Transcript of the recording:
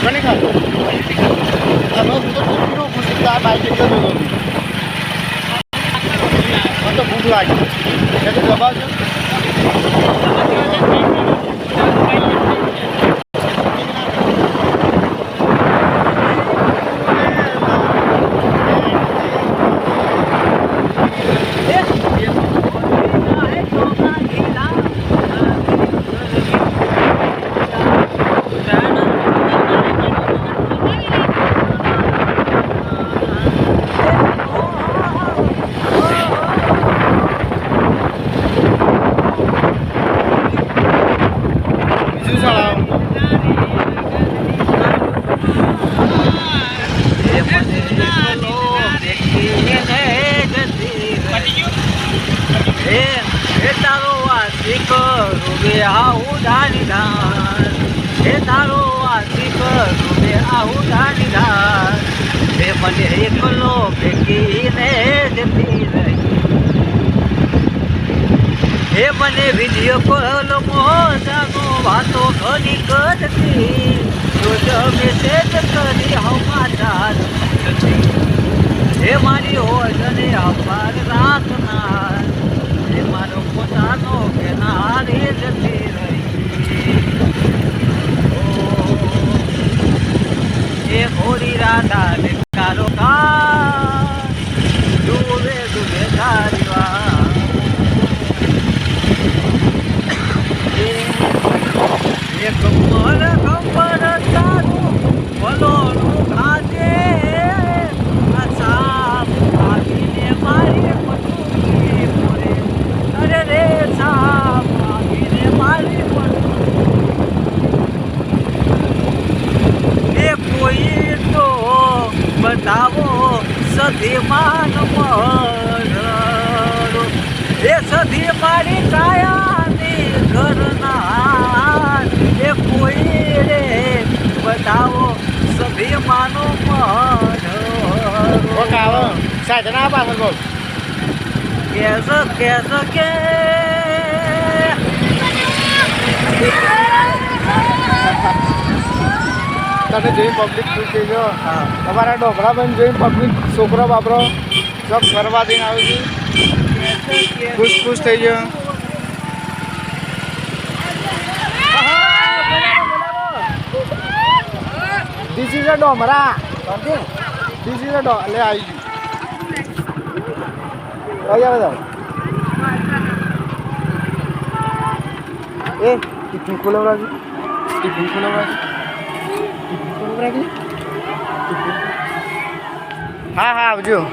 કોને ખાતો અમે હું તો કેટલું ખુશ હતા બાઈક એકદમ મને તો ભૂખ લાગી એટલે દબાવજો મને એકલો ભેગીને જતી રહી હે મને વિડીયો કોલ મોજાનો વાતો ઘણી કરતી રોજ મેસેજ કરી હમાચાર હે મારી હોજને અપાર રાખનાર હે મારો પોતાનો કેનારે જતી રહી એ ઘોડી રાધા ને કારો કા ડૂબે ડૂબે ધારીવા એક મન ખબર તારું ભલોનું ખાજે આ સાપ આવીને મારી પટુકી મોરે અરે રે સાપ આવીને મારી પટુકી એ કોઈ તો બતાવો સધીમાન મરો એ સધી મારી કાયાની ઘરના એ કોઈ રે બતાવો સધીમાનો મરો સાધના પાછળ બોલ કેસ કેસ કે તમે જોઈ પબ્લિક ખુશ થઈ ગયો તમારા ડોબરા બંધ જોઈ પબ્લિક છોકરો બાપરો સબ ફરવા દઈને આવી ગઈ ખુશ ખુશ થઈ ગયો ધીસ ઇઝ અ ડોમરા ધીસ ઇઝ અ લે આવી ગયું બધા એ ટિફિન ખોલવડાવજો ટિફિન ખોલવડાવજો હા હા આવજો